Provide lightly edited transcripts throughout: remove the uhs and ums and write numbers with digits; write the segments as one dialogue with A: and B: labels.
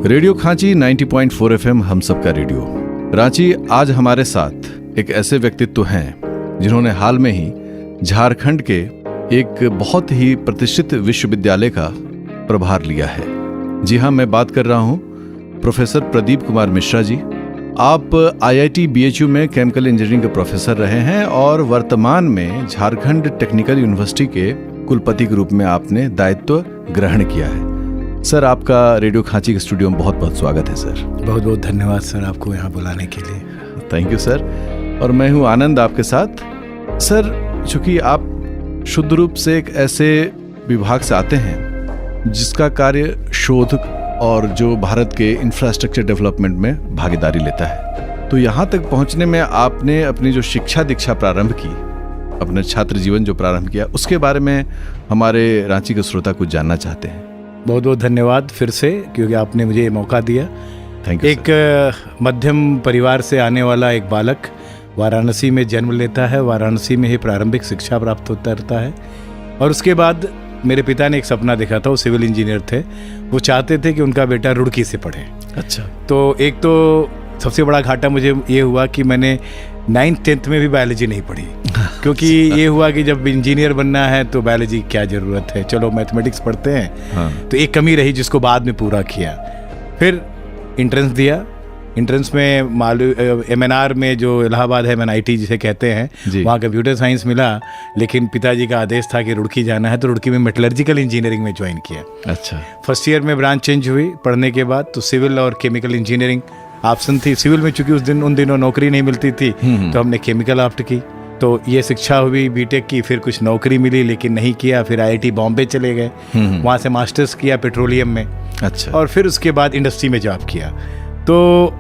A: Radio खांची 90.4 FM हम सबका radio Ranchi. आज हमारे साथ एक ऐसे व्यक्तित्व हैं जिन्होंने हाल में ही झारखंड के एक बहुत ही प्रतिष्ठित विश्वविद्यालय का प्रभार लिया है। जी हाँ, मैं बात कर रहा हूँ प्रोफेसर प्रदीप कुमार मिश्रा जी। आप IIT BHU में केमिकल इंजीनियरिंग के प्रोफेसर रहे हैं और वर्तमान में झारखंड टेक्निकल यूनिवर्सिटी के कुलपति के रूप में आपने दायित्व ग्रहण किया है। सर, आपका रेडियो खांची के स्टूडियो में बहुत बहुत स्वागत है सर।
B: बहुत बहुत धन्यवाद सर आपको यहाँ बुलाने के लिए।
A: Thank you sir. और मैं हूँ आनंद आपके साथ। सर, चूँकि आप शुद्ध रूप से एक ऐसे विभाग से आते हैं जिसका कार्य शोध और जो भारत के इंफ्रास्ट्रक्चर डेवलपमेंट में भागीदारी लेता है, तो यहाँ तक पहुँचने में आपने अपनी जो शिक्षा दीक्षा प्रारंभ की, अपने छात्र जीवन जो प्रारंभ किया, उसके बारे में हमारे रांची के श्रोता कुछ जानना चाहते हैं।
B: बहुत बहुत धन्यवाद फिर से, क्योंकि आपने मुझे ये मौका दिया।
A: Thank you.
B: एक मध्यम परिवार से आने वाला एक बालक वाराणसी में जन्म लेता है, वाराणसी में ही प्रारंभिक शिक्षा प्राप्त होता रहता है। और उसके बाद मेरे पिता ने एक सपना देखा था, वो सिविल इंजीनियर थे। वो चाहते थे कि उनका बेटा रुड़की से पढ़े।
A: अच्छा।
B: तो एक तो सबसे बड़ा घाटा मुझे ये हुआ कि मैंने 9th-10th में भी बायोलॉजी नहीं पढ़ी, क्योंकि ये हुआ कि जब इंजीनियर बनना है तो बायोलॉजी क्या ज़रूरत है, चलो मैथमेटिक्स पढ़ते हैं।
A: हाँ।
B: तो एक कमी रही जिसको बाद में पूरा किया। फिर एंट्रेंस दिया। एंट्रेंस में MNR में जो इलाहाबाद है, MNIT जिसे कहते हैं, वहाँ कंप्यूटर साइंस मिला। लेकिन पिताजी का आदेश था कि रुड़की जाना है, तो रुड़की में मेटलर्जिकल इंजीनियरिंग में ज्वाइन किया।
A: अच्छा।
B: फर्स्ट ईयर में ब्रांच चेंज हुई पढ़ने के बाद, तो सिविल और केमिकल इंजीनियरिंग ऑप्शन थी। सिविल में चूंकि उन दिनों नौकरी नहीं मिलती थी, तो हमने केमिकल ऑप्ट की। तो ये शिक्षा हुई, बीटेक की, फिर कुछ नौकरी मिली लेकिन नहीं किया। फिर IIT बॉम्बे चले गए, वहाँ से मास्टर्स किया पेट्रोलियम में।
A: अच्छा।
B: और फिर उसके बाद इंडस्ट्री में जॉब किया। तो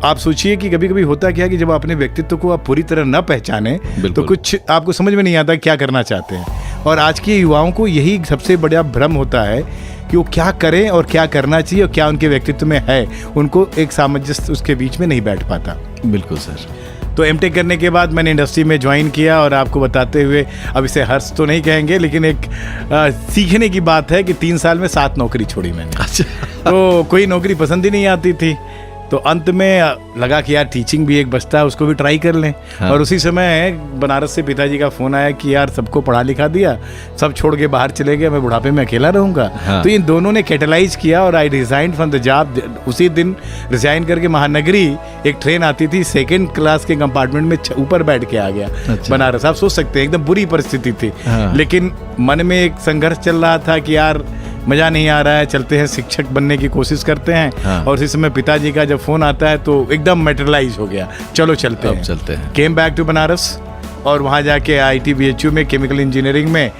B: आप सोचिए कि कभी कभी होता क्या कि जब अपने व्यक्तित्व को आप पूरी तरह न पहचाने तो कुछ आपको समझ में नहीं आता क्या करना चाहते हैं। और आज के युवाओं को यही सबसे बड़ा भ्रम होता है कि वो क्या करें और क्या करना चाहिए और क्या उनके व्यक्तित्व में है, उनको एक सामंजस्य उसके बीच में नहीं बैठ पाता।
A: बिल्कुल सर।
B: तो MTech करने के बाद मैंने इंडस्ट्री में ज्वाइन किया। और आपको बताते हुए, अब इसे हर्ष तो नहीं कहेंगे, लेकिन एक सीखने की बात है कि 3 साल में 7 नौकरी छोड़ी मैंने।
A: अच्छा।
B: तो कोई नौकरी पसंद ही नहीं आती थी। तो अंत में लगा कि यार टीचिंग भी एक बचता है, उसको भी ट्राई कर लें। हाँ। और उसी समय बनारस से पिताजी का फ़ोन आया कि यार सबको पढ़ा लिखा दिया, सब छोड़ के बाहर चले गए, मैं बुढ़ापे में अकेला रहूँगा। हाँ। तो इन दोनों ने कैटलाइज किया और I resign from the job. उसी दिन रिजाइन करके महानगरी एक ट्रेन आती थी, 2nd क्लास के कंपार्टमेंट में ऊपर बैठ के आ गया। अच्छा। बनारस। आप सोच सकते हैं, एकदम बुरी परिस्थिति थी। हाँ। लेकिन मन में एक संघर्ष चल रहा था कि यार मज़ा नहीं आ रहा है, चलते हैं शिक्षक बनने की कोशिश करते हैं। हाँ। और इस समय पिताजी का जब फ़ोन आता है तो एकदम मैटेरियलाइज हो गया, चलो चलते हैं। केम बैक टू बनारस और वहाँ जाके IIT BHU में केमिकल इंजीनियरिंग में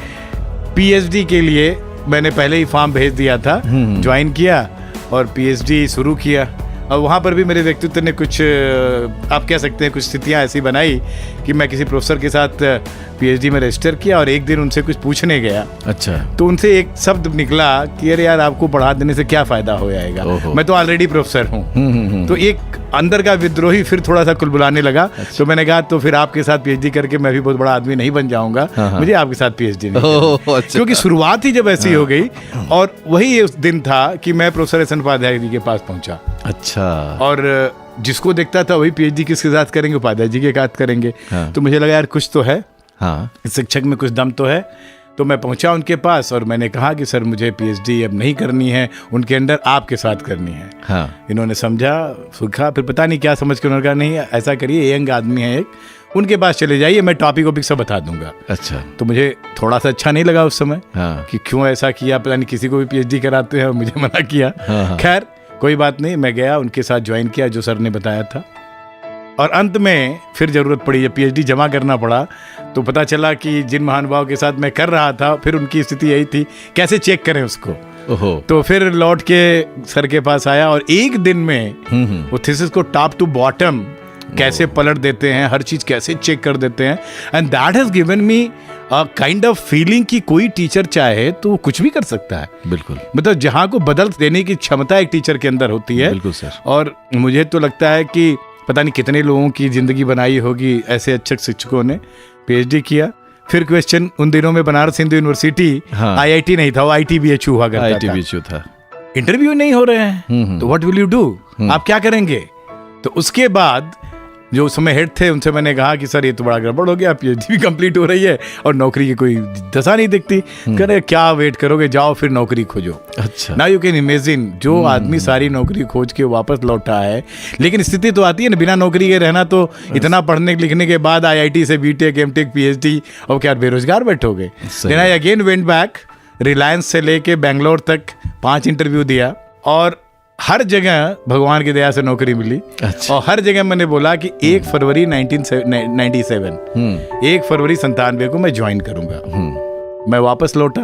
B: PhD के लिए मैंने पहले ही फॉर्म भेज दिया था, ज्वाइन किया और PhD शुरू किया। और वहाँ पर भी मेरे व्यक्तित्व ने कुछ, आप कह सकते हैं, कुछ स्थितियाँ ऐसी बनाई कि मैं किसी प्रोफेसर के साथ PhD में रजिस्टर किया और एक दिन उनसे कुछ पूछने गया। अच्छा। तो उनसे एक शब्द निकला कि अरे यार, आपको पढ़ा देने से क्या फ़ायदा हो जाएगा, मैं तो ऑलरेडी प्रोफेसर हूँ। तो एक अंदर का विद्रोही फिर थोड़ा सा कुलबुलाने लगा। अच्छा। तो मैंने कहा तो फिर आपके साथ PhD करके मैं भी बहुत बड़ा आदमी नहीं बन जाऊँगा, मुझे आपके साथ PhD नहीं। अच्छा। क्योंकि शुरुआत ही जब ऐसी हो गई। और वही उस दिन था कि मैं professor S N Upadhyay ji के पास पहुँचा। अच्छा। और जिसको देखता था वही PhD किसके साथ करेंगे, उपाध्याय जी के साथ करेंगे। हाँ। तो मुझे लगा यार कुछ तो है। हाँ। शिक्षक में कुछ दम तो है। तो मैं पहुंचा उनके पास और मैंने कहा कि सर मुझे PhD अब नहीं करनी है, उनके अंडर आपके साथ करनी है। हाँ। इन्होंने समझा, सूखा, फिर पता नहीं क्या समझ कर उन्होंने कहा नहीं ऐसा करिए, यंग आदमी है एक, उनके पास चले जाइए, मैं टॉपिक वॉपिक सब बता दूंगा। अच्छा। तो मुझे थोड़ा सा अच्छा नहीं लगा उस समय। हाँ। कि क्यों ऐसा किया, पता नहीं किसी को भी PhD कराते हैं और मुझे मना किया। हाँ। खैर कोई बात नहीं, मैं गया, उनके साथ ज्वाइन किया जो सर ने बताया था। और अंत में फिर ज़रूरत पड़ी, जब PhD जमा करना पड़ा तो पता चला कि जिन महानुभाव के साथ मैं कर रहा था, फिर उनकी स्थिति यही थी, कैसे चेक करें उसको। ओहो। तो फिर लौट के सर के पास आया और एक दिन में वो थीसिस को टॉप टू बॉटम कैसे पलट देते हैं, हर चीज़ कैसे चेक कर देते हैं। And that has given me a kind of feeling कि कोई टीचर चाहे तो कुछ भी कर सकता है। बिल्कुल। मतलब जहाँ को बदल देने की क्षमता एक टीचर के अंदर होती है। बिल्कुल सर। और मुझे तो लगता है कि पता नहीं कितने लोगों की ज़िंदगी बनाई होगी ऐसे अच्छे शिक्षकों ने। PhD किया, फिर क्वेश्चन, उन दिनों में बनारस हिंदू यूनिवर्सिटी IIT नहीं था, वो IIT BHU हुआ करता था।
A: IIT BHU था।
B: इंटरव्यू नहीं हो रहे हैं, तो व्हाट विल यू डू, आप क्या करेंगे? तो उसके बाद जो उस समय हेड थे उनसे मैंने कहा कि सर ये तो बड़ा गड़बड़ हो गया, पीएचडी भी कंप्लीट हो रही है और नौकरी की कोई दशा नहीं दिखती। कह रहे क्या वेट करोगे, जाओ फिर नौकरी खोजो।
A: अच्छा,
B: नाउ यू कैन इमेजिन, जो आदमी सारी नौकरी खोज के वापस लौटा है, लेकिन स्थिति तो आती है ना बिना नौकरी के रहना, तो इतना पढ़ने लिखने के बाद IIT से बीटेक एमटेक पीएचडी, और क्या देर बैठोगे? Then I again went back, Reliance से लेके बेंगलोर तक 5 इंटरव्यू दिया और हर जगह भगवान की दया से नौकरी मिली।
A: अच्छा।
B: और हर जगह मैंने बोला कि 1 फरवरी 1997 1 फरवरी 97 को मैं ज्वाइन करूंगा। मैं वापस लौटा।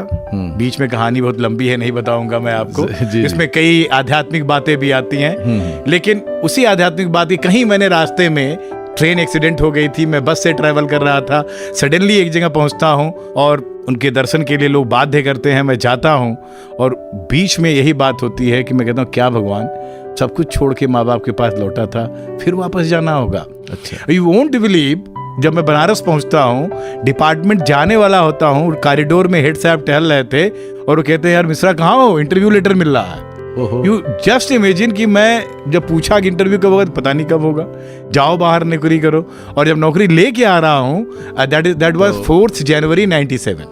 B: बीच में कहानी बहुत लंबी है, नहीं बताऊंगा मैं आपको, इसमें कई आध्यात्मिक बातें भी आती हैं। लेकिन उसी आध्यात्मिक बात की कहीं मैंने रास्ते में ट्रेन एक्सीडेंट हो गई थी, मैं बस से ट्रैवल कर रहा था, सडनली एक जगह पहुंचता हूं और उनके दर्शन के लिए लोग बाध्य करते हैं, मैं जाता हूं और बीच में यही बात होती है कि मैं कहता हूं क्या भगवान, सब कुछ छोड़ के माँ बाप के पास लौटा था, फिर वापस जाना होगा।
A: अच्छा,
B: यू वोंट बिलीव, जब मैं बनारस पहुंचता हूं, डिपार्टमेंट जाने वाला होता हूं, कॉरिडोर में हेड साहब टहल रहे थे और वो कहते हैं यार मिश्रा कहाँ हो, इंटरव्यू लेटर मिल रहा है। यू जस्ट इमेजिन कि मैं जब पूछा कि इंटरव्यू कब होगा, पता नहीं कब होगा, जाओ बाहर नौकरी करो। और जब नौकरी लेके आ रहा हूँ, दैट वाज 4 जनवरी 97।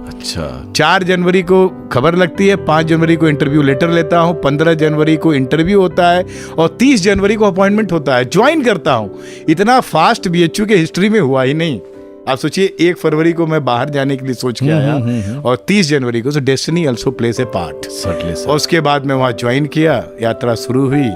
A: अच्छा,
B: 4 जनवरी को खबर लगती है, 5 जनवरी को इंटरव्यू लेटर लेता हूँ, 15 जनवरी को इंटरव्यू होता है और 30 जनवरी को अपॉइंटमेंट होता है, ज्वाइन करता हूँ। इतना फास्ट BHU के हिस्ट्री में हुआ ही नहीं। आप सोचिए 1 फरवरी को मैं बाहर जाने के लिए सोच के आया और 30 जनवरी को, सो destiny also place a part. और उसके बाद मैं वहाँ ज्वाइन किया, यात्रा शुरू हुई,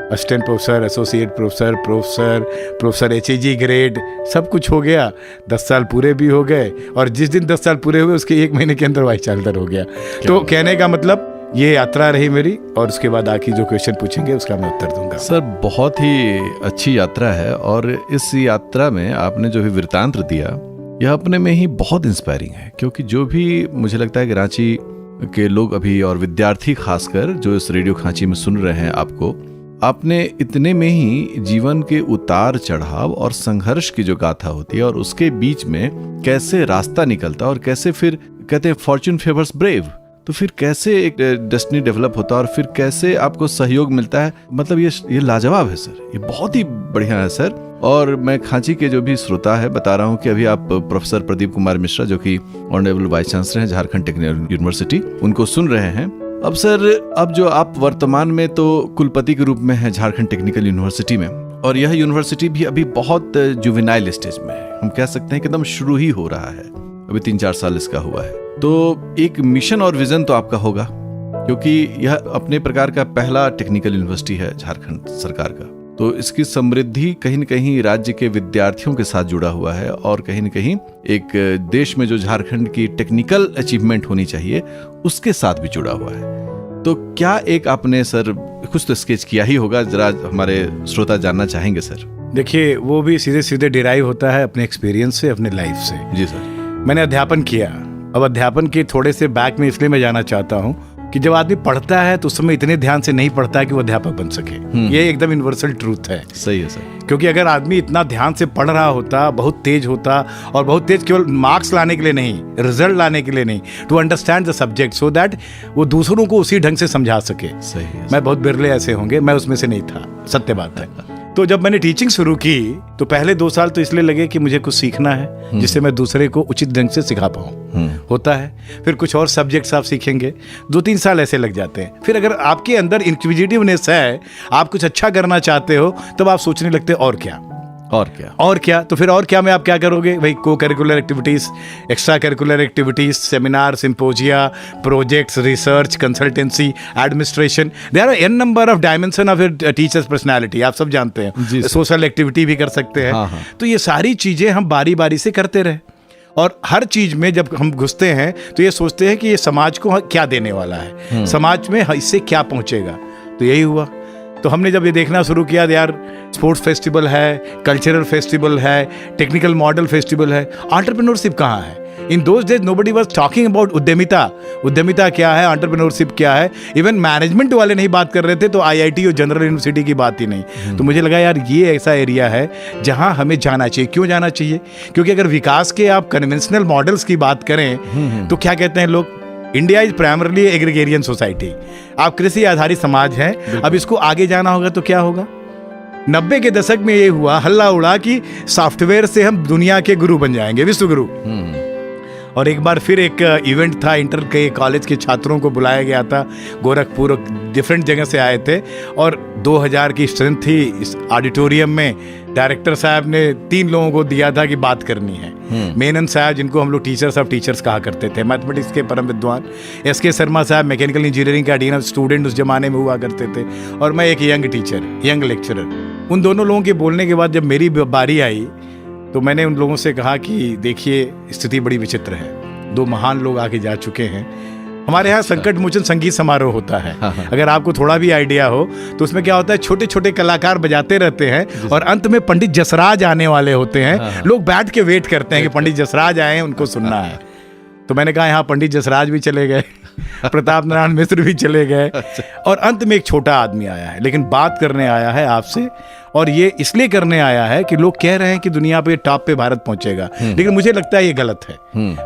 B: assistant professor, associate professor, professor HAG grade, सब कुछ हो गया। 10 साल पूरे भी हो गए और जिस दिन 10 साल पूरे हुए उसके 1 महीने के अंदर वाइस चांसलर हो गया। तो कहने का मतलब ये यात्रा रही मेरी, और उसके बाद आके जो क्वेश्चन पूछेंगे उसका मैं उत्तर दूंगा।
A: सर बहुत ही अच्छी यात्रा है और इस यात्रा में आपने जो भी वृत्तांत दिया यह अपने में ही बहुत इंस्पायरिंग है, क्योंकि जो भी मुझे लगता है कि रांची के लोग अभी और विद्यार्थी खासकर जो इस रेडियो खांची में सुन रहे हैं आपको, आपने इतने में ही जीवन के उतार चढ़ाव और संघर्ष की जो गाथा होती है और उसके बीच में कैसे रास्ता निकलता और कैसे फिर कहते हैं फॉर्च्यून फेवर्स ब्रेव, तो फिर कैसे एक डेस्टिनी डेवलप होता है और फिर कैसे आपको सहयोग मिलता है, मतलब ये लाजवाब है सर, ये बहुत ही बढ़िया है सर। और मैं खांची के जो भी श्रोता है बता रहा हूँ कि अभी आप प्रोफेसर प्रदीप कुमार मिश्रा जो कि ऑनरेबल वाइस चांसलर हैं झारखंड टेक्निकल यूनिवर्सिटी, उनको सुन रहे हैं। अब सर, अब जो आप वर्तमान में तो कुलपति के रूप में हैं झारखंड टेक्निकल यूनिवर्सिटी में, और यह यूनिवर्सिटी भी अभी बहुत जुवेनाइल स्टेज में है, हम कह सकते हैं कि एकदम शुरू ही हो रहा है, अभी 3-4 साल इसका हुआ है। तो एक मिशन और विजन तो आपका होगा, क्योंकि यह अपने प्रकार का पहला टेक्निकल यूनिवर्सिटी है झारखंड सरकार का, तो इसकी समृद्धि कहीं न कहीं राज्य के विद्यार्थियों के साथ जुड़ा हुआ है और कहीं न कहीं एक देश में जो झारखंड की टेक्निकल अचीवमेंट होनी चाहिए उसके साथ भी जुड़ा हुआ है। तो क्या एक आपने सर कुछ तो स्केच किया ही होगा, जरा हमारे श्रोता जानना चाहेंगे सर।
B: देखिए, वो भी सीधे सीधे डिराइव होता है अपने एक्सपीरियंस से, अपने लाइफ से।
A: जी सर।
B: मैंने अध्यापन किया, अब अध्यापन के थोड़े से बैक में इसलिए मैं जाना चाहता हूँ कि जब आदमी पढ़ता है तो उस समय इतने ध्यान से नहीं पढ़ता है कि वो अध्यापक बन सके। ये एकदम यूनिवर्सल ट्रूथ है।
A: सही है सर।
B: क्योंकि अगर आदमी इतना ध्यान से पढ़ रहा होता, बहुत तेज होता, और बहुत तेज केवल मार्क्स लाने के लिए नहीं, रिजल्ट लाने के लिए नहीं, to understand the subject so that वो दूसरों को उसी ढंग से समझा सके।
A: सही है।
B: मैं बहुत बिरले ऐसे होंगे, मैं उसमें से नहीं था, सत्य बात है। तो जब मैंने टीचिंग शुरू की तो पहले 2 साल तो इसलिए लगे कि मुझे कुछ सीखना है जिससे मैं दूसरे को उचित ढंग से सिखा पाऊँ। होता है, फिर कुछ और सब्जेक्ट्स आप सीखेंगे, 2-3 साल ऐसे लग जाते हैं। फिर अगर आपके अंदर इंक्विजिटिवनेस है, आप कुछ अच्छा करना चाहते हो, तब आप सोचने लगते और क्या
A: और क्या
B: और क्या। तो फिर और क्या में आप क्या करोगे भाई, co curricular activities, extra curricular activities, seminar, symposia, projects, research, consultancy, administration, there are an number of dimension of your teachers personality, आप सब जानते हैं। सोशल एक्टिविटी भी कर सकते हैं। हाँ। तो ये सारी चीजें हम बारी बारी से करते रहे, और हर चीज में जब हम घुसते हैं तो ये सोचते हैं कि ये समाज को क्या देने वाला है, समाज में इससे क्या पहुंचेगा। तो यही हुआ। तो हमने जब ये देखना शुरू किया, यार स्पोर्ट्स फेस्टिवल है, कल्चरल फेस्टिवल है, टेक्निकल मॉडल फेस्टिवल है, एंटरप्रेन्योरशिप कहाँ है। In those days nobody was talking about उद्यमिता। उद्यमिता क्या है, एंटरप्रेन्योरशिप क्या है, इवन मैनेजमेंट वाले नहीं बात कर रहे थे, तो IIT और जनरल यूनिवर्सिटी की बात ही नहीं। तो मुझे लगा यार ये ऐसा एरिया है जहां हमें जाना चाहिए। क्यों जाना चाहिए? क्योंकि अगर विकास के आप कन्वेंशनल मॉडल्स की बात करें तो क्या कहते हैं लोग, India is primarily agrarian society, आप कृषि आधारित समाज हैं। अब इसको आगे जाना होगा तो क्या होगा? 90 के दशक में ये हुआ, हल्ला उड़ा कि सॉफ्टवेयर से हम दुनिया के गुरु बन जाएंगे, विश्व गुरु। और एक बार फिर एक इवेंट था, इंटर के कॉलेज के छात्रों को बुलाया गया था, गोरखपुर, डिफरेंट जगह से आए थे, और 2000 की स्ट्रेंथ थी इस ऑडिटोरियम में। डायरेक्टर साहब ने 3 लोगों को दिया था कि बात करनी है। मेनन साहब, जिनको हम लोग टीचर्स ऑफ टीचर्स कहा करते थे, मैथमेटिक्स के परम विद्वान, SK शर्मा साहब मैकेनिकल इंजीनियरिंग का डीन ऑफ स्टूडेंट उस जमाने में हुआ करते थे, और मैं एक यंग टीचर, यंग लेक्चरर। उन दोनों लोगों के बोलने के बाद जब मेरी बारी आई तो मैंने उन लोगों से कहा कि देखिए, स्थिति बड़ी विचित्र है, 2 महान लोग आके जा चुके हैं। हमारे यहाँ संकट मोचन संगीत समारोह होता है, अगर आपको थोड़ा भी आइडिया हो तो उसमें क्या होता है, छोटे छोटे कलाकार बजाते रहते हैं और अंत में पंडित जसराज आने वाले होते हैं। लोग बैठ के वेट करते हैं कि पंडित जसराज आए, उनको सुनना है। तो मैंने कहा यहाँ पंडित जसराज भी चले गए, प्रताप नारायण मिश्र भी चले गए, और अंत में एक छोटा आदमी आया है, लेकिन बात करने आया है आपसे। और ये इसलिए करने आया है कि लोग कह रहे हैं कि दुनिया पे टॉप पे भारत पहुंचेगा, लेकिन मुझे लगता है ये गलत है।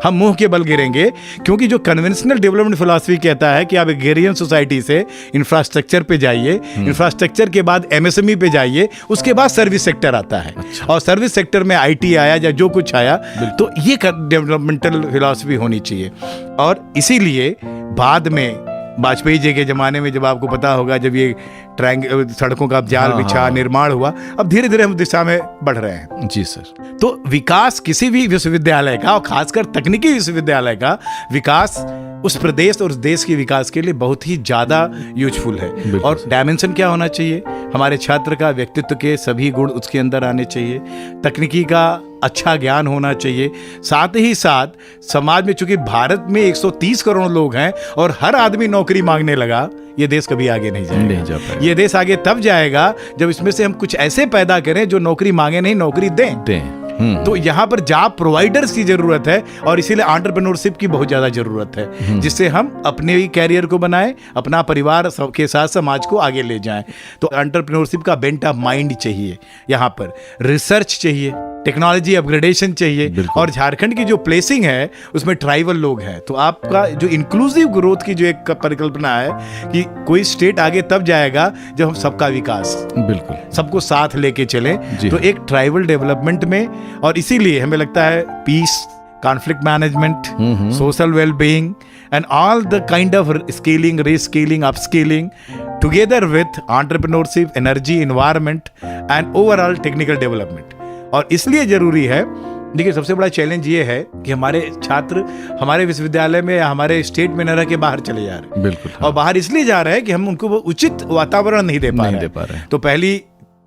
B: हम मुंह के बल गिरेंगे, क्योंकि जो कन्वेंशनल डेवलपमेंट फिलॉसफी कहता है कि आप एग्रेरियन सोसाइटी से इंफ्रास्ट्रक्चर पे जाइए, इंफ्रास्ट्रक्चर के बाद MSME पे जाइए, उसके बाद सर्विस सेक्टर आता है। और सर्विस सेक्टर में IT आया या जो कुछ आया, तो ये डेवलपमेंटल फिलॉसफी होनी चाहिए। और इसीलिए बाद में वाजपेयी जी के जमाने में, जब आपको पता होगा, जब ये सड़कों का जाल बिछा, निर्माण हुआ, अब धीरे धीरे हम दिशा में बढ़ रहे हैं।
A: जी सर।
B: तो विकास किसी भी विश्वविद्यालय का, और खासकर तकनीकी विश्वविद्यालय का विकास, उस प्रदेश और उस देश के विकास के लिए बहुत ही ज्यादा यूजफुल है। और डायमेंशन क्या होना चाहिए? हमारे छात्र का व्यक्तित्व के सभी गुण उसके अंदर आने चाहिए, तकनीकी का अच्छा ज्ञान होना चाहिए, साथ ही साथ समाज में, चूंकि भारत में 130 करोड़ लोग हैं और हर आदमी नौकरी मांगने लगा, ये देश कभी आगे नहीं जाएगा। ये देश आगे तब जाएगा जब इसमें से हम कुछ ऐसे पैदा करें जो नौकरी मांगे नहीं, नौकरी दें। तो यहाँ पर जॉब प्रोवाइडर्स की जरूरत है, और इसीलिए एंटरप्रेन्योरशिप की बहुत ज्यादा जरूरत है, जिससे हम अपने ही कैरियर को बनाएं, अपना परिवार के साथ समाज को आगे ले जाएं। तो एंटरप्रेन्योरशिप का बेंट ऑफ माइंड चाहिए, यहाँ पर रिसर्च चाहिए, टेक्नोलॉजी अपग्रेडेशन चाहिए। और झारखंड की जो प्लेसिंग है उसमें ट्राइबल लोग हैं, तो आपका जो इंक्लूसिव ग्रोथ की जो एक परिकल्पना है कि कोई स्टेट आगे तब जाएगा जब हम सबका विकास, बिल्कुल सबको साथ लेके चलें, तो एक ट्राइबल डेवलपमेंट में। और इसीलिए हमें लगता है peace, conflict management, social wellbeing and all the kind of scaling, rescaling, upscaling together with entrepreneurship, energy, environment and overall technical development. और इसलिए जरूरी है, देखिए सबसे बड़ा चैलेंज ये है कि हमारे छात्र हमारे विश्वविद्यालय में या हमारे स्टेट में न रह के बाहर चले जा रहे हैं। बिल्कुल। और बाहर इसलिए जा रहे हैं कि हम उनको वो उचित वातावरण नहीं दे पा रहे हैं। तो पहली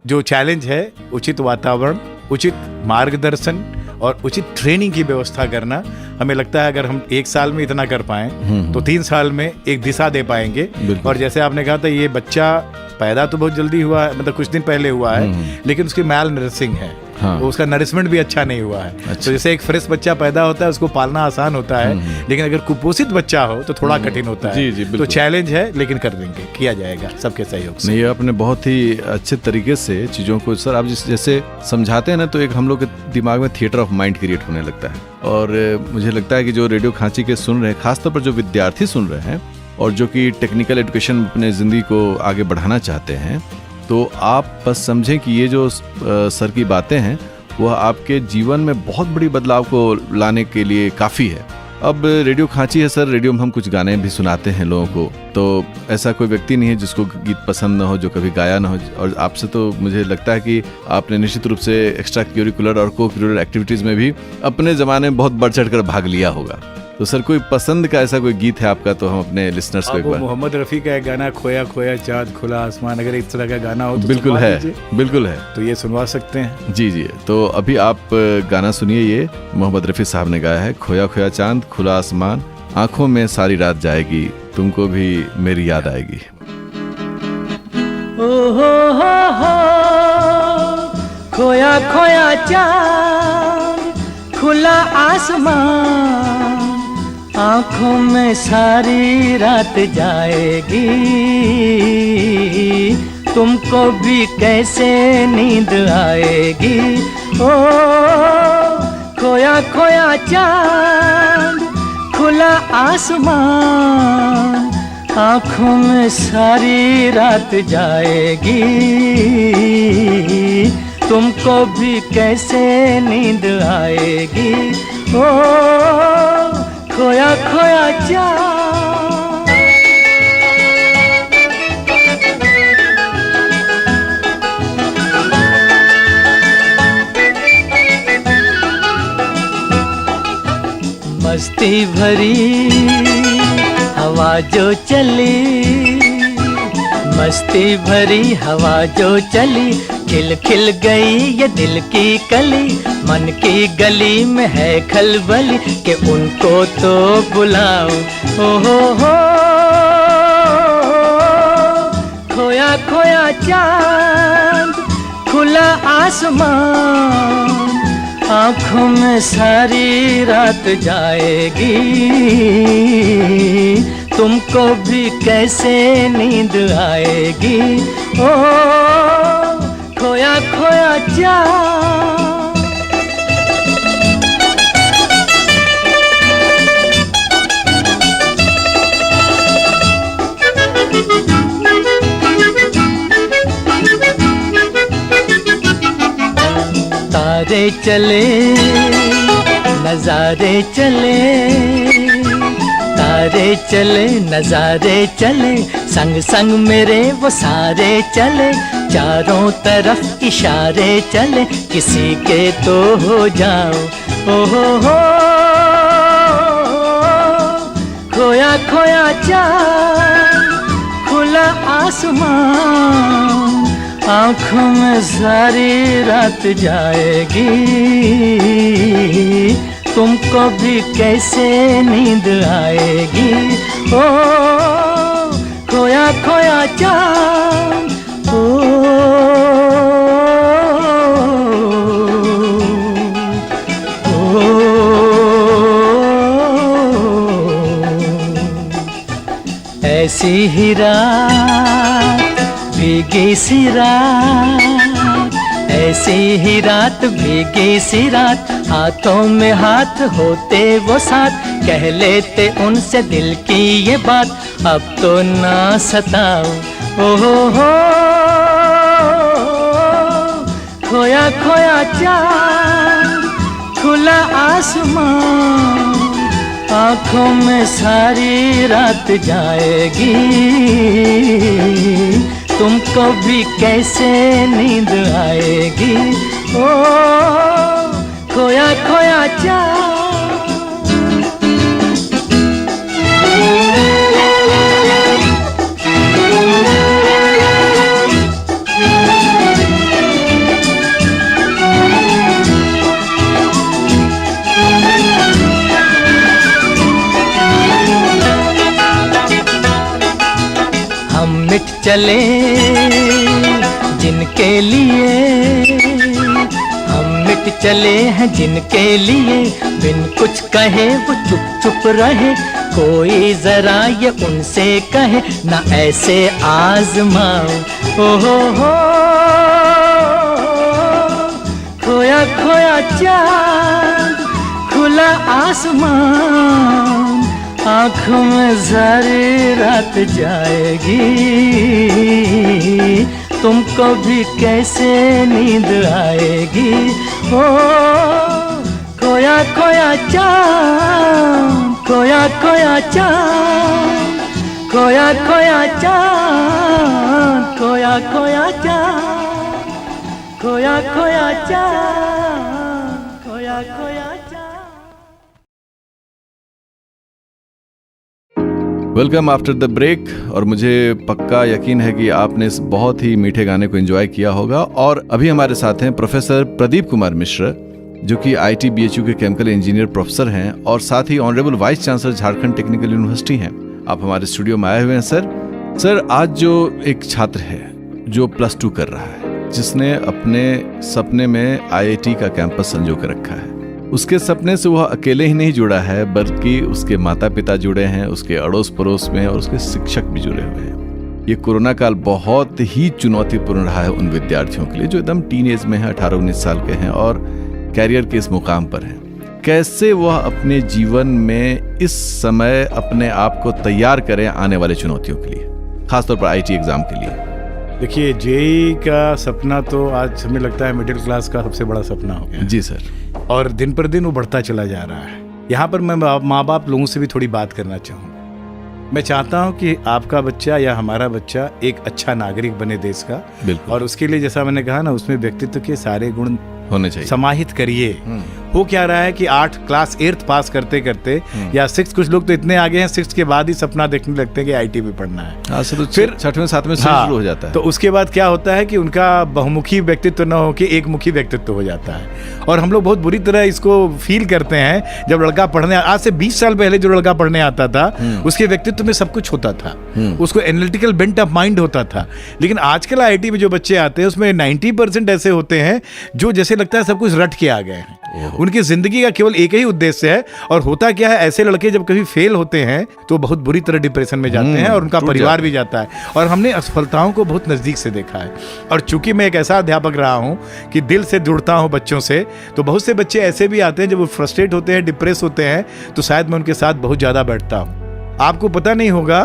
B: जो चैलेंज है, उचित वातावरण, उचित मार्गदर्शन और उचित ट्रेनिंग की व्यवस्था करना। हमें लगता है अगर हम 1 साल में इतना कर पाएं तो 3 साल में एक दिशा दे पाएंगे। और जैसे आपने कहा था, ये बच्चा पैदा तो बहुत जल्दी हुआ है, मतलब कुछ दिन पहले हुआ है, लेकिन उसकी मैल नरिशिंग है, तो उसका नरिशमेंट भी अच्छा नहीं हुआ है। अच्छा। तो जैसे एक फ्रेश बच्चा पैदा होता है, उसको पालना आसान होता है, लेकिन अगर कुपोषित बच्चा हो तो थोड़ा कठिन होता है। जी, तो चैलेंज है, लेकिन कर देंगे, किया जाएगा सबके सहयोग से।
A: नहीं, आपने बहुत ही अच्छे तरीके से चीज़ों को, सर आप जैसे समझाते हैं ना, तो एक हम लोग के दिमाग में थिएटर ऑफ माइंड क्रिएट होने लगता है। और मुझे लगता है कि जो रेडियो खांची के सुन रहे हैं, खासतौर पर जो विद्यार्थी सुन रहे हैं और जो कि टेक्निकल एजुकेशन अपने ज़िंदगी को आगे बढ़ाना चाहते हैं, तो आप बस समझें कि ये जो सर की बातें हैं वह आपके जीवन में बहुत बड़ी बदलाव को लाने के लिए काफ़ी है। अब रेडियो खांची है सर, रेडियो में हम कुछ गाने भी सुनाते हैं लोगों को, तो ऐसा कोई व्यक्ति नहीं है जिसको गीत पसंद न हो, जो कभी गाया ना हो। और आपसे तो मुझे लगता है कि आपने निश्चित रूप से एक्स्ट्रा करिकुलर और को करिकुलर एक्टिविटीज़ में भी अपने ज़माने में बहुत बढ़ चढ़ कर भाग लिया होगा। तो सर कोई पसंद का ऐसा कोई गीत है आपका, तो हम अपने लिसनर्स को एक बार।
B: मोहम्मद रफ़ी का एक गाना, खोया खोया चाँद खुला आसमान, अगर इस तरह का गाना हो तो
A: बिल्कुल है, बिल्कुल है,
B: तो ये सुनवा सकते हैं।
A: जी जी, तो अभी आप गाना सुनिए, ये मोहम्मद रफ़ी साहब ने गाया है, खोया खोया चाँद खुला आसमान, आंखों में सारी रात जाएगी, तुमको भी मेरी याद आएगी।
C: ओ हो, खोया खोया चाँद खुला आसमान, आँखों में सारी रात जाएगी, तुमको भी कैसे नींद आएगी। ओ खोया खोया चाँद खुला आसमान, आँखों में सारी रात जाएगी, तुमको भी कैसे नींद आएगी। ओ खोया खोया चाँद। मस्ती भरी हवा जो चली, मस्ती भरी हवा जो चली, खिल खिल गई ये दिल की कली, मन की गली में है खलबली कि उनको तो बुलाओ। ओ हो खोया खोया चाँद, खुला आसमान, आँखों में सारी रात जाएगी, तुमको भी कैसे नींद आएगी। ओ खोया खोया चाँद। तारे चले नजारे चले, तारे चले नजारे चले, संग संग मेरे वो सारे चले, चारों तरफ इशारे चले, किसी के तो हो जाओ। ओ हो खोया खोया चाँद, खुला आसमान, आँखों में सारी रात जाएगी, तुमको भी कैसे नींद आएगी। ओ खोया खोया चाँद। ओ ऐसी ही रात भीगी सी रात, ऐसी ही रात भीगी सी रात, हाथों में हाथ होते वो साथ, कह लेते उनसे दिल की ये बात, अब तो ना सताओ। ओ हो खोया खोया चाँद, खुला आसमान, आँखों में सारी रात जाएगी, तुमको भी कैसे नींद आएगी। ओ खोया खोया चाँद। हम मिट चले जिनके लिए, हम मिट चले हैं जिनके लिए, बिन कुछ कहे वो चुप चुप रहे, कोई जरा ये उनसे कहे ना ऐसे आजमाओ। ओ हो खोया खोया चाँद, खुला आसमान, आँखों में सारी रात जाएगी, तुमको भी कैसे नींद आएगी। ओ खोया खोया चाँद, खोया खोया चाँद, खोया खोया चाँद, खोया खोया चाँद, खोया खोया चाँद, खोया खोया चाँद।
A: Welcome after the break. और मुझे पक्का यकीन है कि आपने इस बहुत ही मीठे गाने को एंजॉय किया होगा। और अभी हमारे साथ हैं प्रोफेसर प्रदीप कुमार मिश्र, जो कि IIT BHU के केमिकल इंजीनियर प्रोफेसर हैं और साथ ही honourable vice chancellor Jharkhand technical university हैं। आप हमारे स्टूडियो में आए हुए हैं सर। आज जो एक छात्र है जो +2 कर रहा है, जिसने अपने सपने में IIT का कैंपस संजो कर रखा है, उसके सपने से वह अकेले ही नहीं जुड़ा है, बल्कि उसके माता पिता जुड़े हैं, उसके अड़ोस पड़ोस में, और उसके शिक्षक भी जुड़े हुए हैं। ये कोरोना काल बहुत ही चुनौतीपूर्ण रहा है उन विद्यार्थियों के लिए जो एकदम टीन एज में हैं, 18-19 साल के हैं और कैरियर के इस मुकाम पर हैं। कैसे वह अपने जीवन में इस समय अपने आप को तैयार करें आने वाले चुनौतियों के लिए, खासतौर पर आईटी एग्जाम के लिए?
B: देखिए, जेई का सपना तो आज हमें लगता है मिडिल क्लास का सबसे बड़ा सपना हो गया।
A: जी सर।
B: और दिन पर दिन वो बढ़ता चला जा रहा है। यहाँ पर मैं माँ बाप लोगों से भी थोड़ी बात करना चाहूँ। मैं चाहता हूँ कि आपका बच्चा या हमारा बच्चा एक अच्छा नागरिक बने देश का।
A: बिल्कुल।
B: और उसके लिए जैसा मैंने कहा ना, उसमें व्यक्तित्व के सारे गुण
A: होने चाहिए,
B: समाहित करिए। हो क्या रहा है कि 8th 8 पास करते करते या 6, कुछ लोग तो इतने आगे हैं 6 के बाद ही सपना देखने लगते हैं कि आईटी में पढ़ना है।
A: तो फिर 6वें 7वें से शुरू हो जाता है।
B: तो उसके बाद क्या होता है कि उनका बहुमुखी व्यक्तित्व न हो के एक मुखी व्यक्तित्व हो जाता है। और हम लोग बहुत बुरी तरह इसको फील करते हैं। जब लड़का पढ़ने, आज से 20 साल पहले जो लड़का पढ़ने आता था उसके व्यक्तित्व में सब कुछ होता था, उसको एनालिटिकल बेंट ऑफ माइंड होता था। लेकिन आजकल आईटी में जो बच्चे आते हैं उसमें 90% ऐसे होते हैं जो जैसे लगता है सब कुछ रट के आ गए हैं। उनकी जिंदगी का केवल एक ही उद्देश्य है। और होता क्या है, ऐसे लड़के जब कभी फेल होते हैं तो बहुत बुरी तरह डिप्रेशन में जाते हैं और उनका परिवार भी जाता है। और हमने असफलताओं को बहुत नजदीक से देखा है। और चूंकि मैं एक ऐसा अध्यापक रहा हूं कि दिल से जुड़ता हूं बच्चों से, तो बहुत से बच्चे ऐसे भी आते हैं जब वो फ्रस्ट्रेट होते हैं, डिप्रेस होते हैं, तो शायद मैं उनके साथ बहुत ज्यादा बैठता हूं। आपको पता नहीं होगा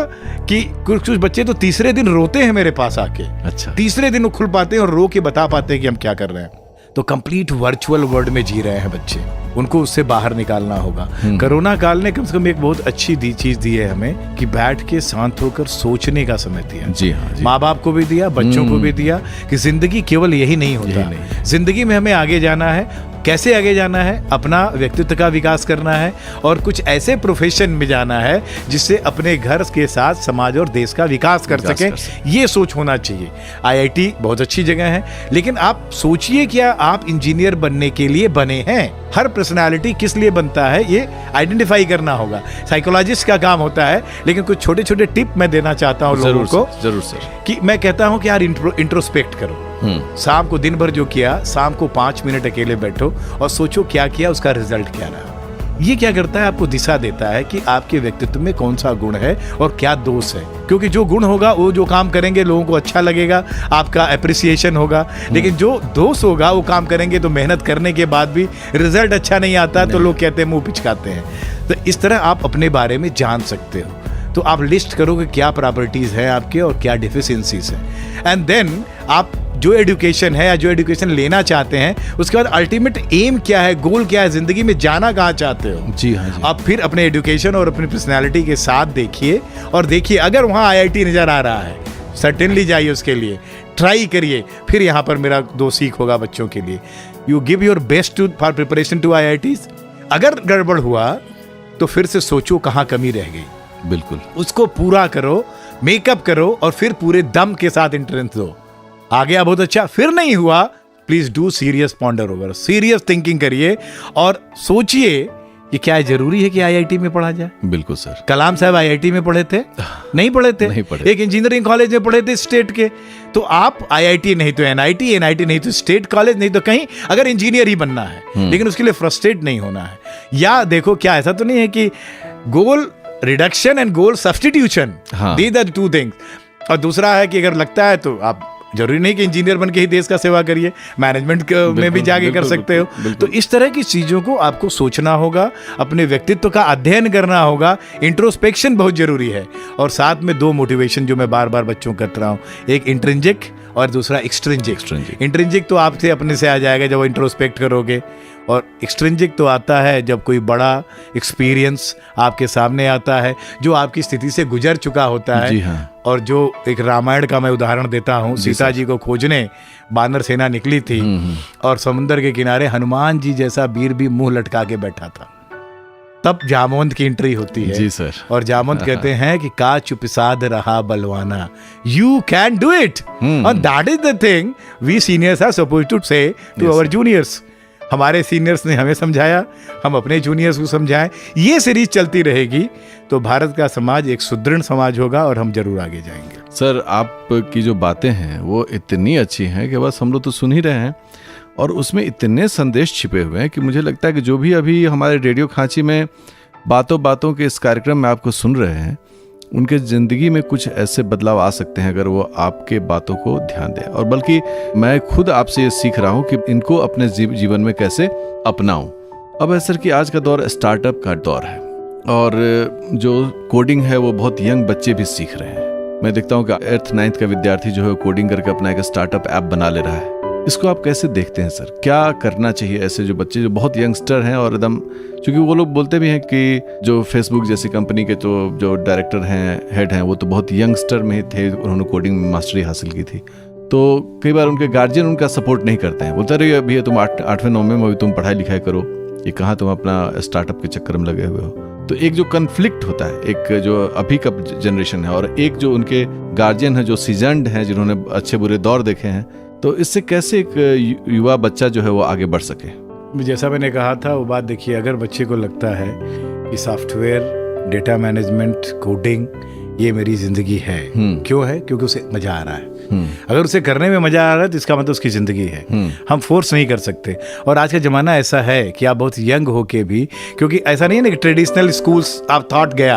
B: कि कुछ बच्चे तो तीसरे दिन रोते हैं मेरे पास आके।
A: अच्छा।
B: तीसरे दिन वो खुल पाते हैं और रो के बता पाते हैं कि हम क्या कर रहे हैं। तो कंप्लीट वर्चुअल वर्ल्ड में जी रहे हैं बच्चे, उनको उससे बाहर निकालना होगा। कोरोना काल ने कम से कम एक बहुत अच्छी चीज दी है हमें कि बैठ के शांत होकर सोचने का समय दिया।
A: जी हाँ, जी।
B: माँ बाप को भी दिया, बच्चों को भी दिया कि जिंदगी केवल यही नहीं होता। जिंदगी में हमें आगे जाना है। कैसे आगे जाना है? अपना व्यक्तित्व का विकास करना है और कुछ ऐसे प्रोफेशन में जाना है जिससे अपने घर के साथ समाज और देश का विकास कर सके। ये सोच होना चाहिए। आईआईटी बहुत अच्छी जगह है, लेकिन आप सोचिए क्या आप इंजीनियर बनने के लिए बने हैं? हर पर्सनालिटी किस लिए बनता है ये आइडेंटिफाई करना होगा। साइकोलॉजिस्ट का काम होता है। लेकिन कुछ छोटे छोटे टिप मैं देना चाहता हूँ लोगों को।
A: जरूर सर। कि
B: मैं कहता हूँ कि यार इंट्रोस्पेक्ट करो। शाम को दिन भर जो किया, शाम को 5 मिनट अकेले बैठो और सोचो क्या किया, उसका रिजल्ट क्या रहा। ये क्या करता है? आपको दिशा देता है कि आपके व्यक्तित्व में कौन सा गुण है और क्या दोष है। क्योंकि जो गुण होगा, वो जो काम करेंगे लोगों को अच्छा लगेगा, आपका अप्रिसिएशन होगा। लेकिन जो दोष होगा, वो काम करेंगे तो मेहनत करने के बाद भी रिजल्ट अच्छा नहीं आता तो लोग कहते हैं, मुंह पिचकाते हैं। तो इस तरह आप अपने बारे में जान सकते हो। तो आप लिस्ट करो कि क्या प्रॉपर्टीज हैं आपके और क्या डिफिशियंसीज हैं। एंड देन आप जो एजुकेशन है या जो एजुकेशन लेना चाहते हैं, उसके बाद अल्टीमेट एम क्या है, गोल क्या है, जिंदगी में जाना कहाँ चाहते हो।
A: जी हाँ जी।
B: आप फिर अपने एजुकेशन और अपनी पर्सनैलिटी के साथ देखिए और देखिए अगर वहाँ आईआईटी नजर आ रहा है, सर्टेनली जाइए, उसके लिए ट्राई करिए। फिर यहाँ पर मेरा 2 सीख होगा बच्चों के लिए। You give your best for preparation to IITs. अगर गड़बड़ हुआ तो फिर से सोचो कहाँ कमी रह गई।
A: बिल्कुल।
B: उसको पूरा करो, मेकअप करो और फिर पूरे दम के साथ एंट्रेंस दो। आ गया बहुत अच्छा, फिर नहीं हुआ, please do serious ponder over, serious thinking करिए और सोचिए कि क्या जरूरी है कि आईआईटी में पढ़ा जाए।
A: बिल्कुल सर।
B: कलाम साहब आईआईटी में पढ़े थे? नहीं पढ़े थे।
A: नहीं पढ़े।
B: एक इंजीनियरिंग कॉलेज में पढ़े थे स्टेट के। तो आप आईआईटी नहीं तो एनआईटी, एनआईटी नहीं तो स्टेट कॉलेज, नहीं तो कहीं अगर इंजीनियर ही बनना है, लेकिन उसके लिए फ्रस्ट्रेट नहीं होना है। या देखो, क्या ऐसा तो नहीं है कि goal reduction and goal substitution, these are 2 things. और दूसरा है कि अगर लगता है तो आप जरूरी नहीं कि इंजीनियर बन के ही देश का सेवा करिए, मैनेजमेंट में भी जाके कर सकते हो। तो इस तरह की चीजों को आपको सोचना होगा, अपने व्यक्तित्व का अध्ययन करना होगा। इंट्रोस्पेक्शन बहुत जरूरी है। और साथ में 2 मोटिवेशन जो मैं बार बार बच्चों को करता हूँ, एक इंट्रिंसिक और दूसरा एक्सट्रिंसिक। इंट्रिंसिक तो आपसे अपने से आ जाएगा जब इंट्रोस्पेक्ट करोगे, और एक्सट्रिंसिक तो आता है जब कोई बड़ा एक्सपीरियंस आपके सामने आता है जो आपकी स्थिति से गुजर चुका होता है।
A: जी हाँ।
B: और जो एक रामायण का मैं उदाहरण देता हूँ, सीता जी को खोजने बानर सेना निकली थी और समुद्र के किनारे हनुमान जी जैसा वीर भी मुंह लटका के बैठा था। तब जामवंत की एंट्री होती है।
A: जी सर।
B: और जामवंत कहते हैं कि का चुपसाद रहा बलवाना, यू कैन डू इट। और that is the thing we seniors are supposed to say to our juniors. हमारे सीनियर्स ने हमें समझाया, हम अपने जूनियर्स को समझाएं। ये सीरीज चलती रहेगी तो भारत का समाज एक सुदृढ़ समाज होगा और हम जरूर आगे जाएंगे।
A: सर, आपकी जो बातें हैं वो इतनी अच्छी हैं कि बस हम लोग तो सुन ही रहे हैं, और उसमें इतने संदेश छिपे हुए हैं कि मुझे लगता है कि जो भी अभी हमारे रेडियो खांची में बातों बातों के इस कार्यक्रम में आपको सुन रहे हैं, उनके ज़िंदगी में कुछ ऐसे बदलाव आ सकते हैं अगर वो आपके बातों को ध्यान दें। और बल्कि मैं खुद आपसे ये सीख रहा हूँ कि इनको अपने जीवन में कैसे अपनाऊं। अब है सर कि आज का दौर स्टार्टअप का दौर है और जो कोडिंग है वो बहुत यंग बच्चे भी सीख रहे हैं। मैं देखता हूँ कि 8th 9th का विद्यार्थी जो है कोडिंग करके अपना एक स्टार्टअप ऐप बना ले रहा है। इसको आप कैसे देखते हैं सर? क्या करना चाहिए ऐसे जो बच्चे जो बहुत यंगस्टर हैं और एकदम, क्योंकि वो लोग बोलते भी हैं कि जो फेसबुक जैसी कंपनी के जो डायरेक्टर हैं, हेड हैं, वो तो बहुत यंगस्टर में ही थे, उन्होंने कोडिंग में मास्टरी हासिल की थी। तो कई बार उनके गार्जियन उनका सपोर्ट नहीं करते हैं, बोलते रहे भैया तुम 8वें 9वें में अभी तुम पढ़ाई लिखाई करो, ये कहाँ तुम अपना स्टार्टअप के चक्कर में लगे हुए हो। तो एक जो कन्फ्लिक्ट होता है, एक जो अभी का जनरेशन है और एक जो उनके गार्जियन है जो सीजन्ड हैं, जिन्होंने अच्छे बुरे दौर देखे हैं, तो इससे कैसे एक युवा बच्चा जो है वो आगे बढ़ सके?
B: जैसा मैंने कहा था वो बात देखिए, अगर बच्चे को लगता है कि सॉफ्टवेयर, डेटा मैनेजमेंट, कोडिंग ये मेरी जिंदगी है, क्यों है? क्योंकि उसे मजा आ रहा है। अगर उसे करने में मजा आ रहा है तो इसका मतलब उसकी जिंदगी है। हम फोर्स नहीं कर सकते। और आज का जमाना ऐसा है कि आप बहुत यंग होके भी, क्योंकि ऐसा नहीं है ना कि ट्रेडिशनल स्कूल्स आप थॉट गया,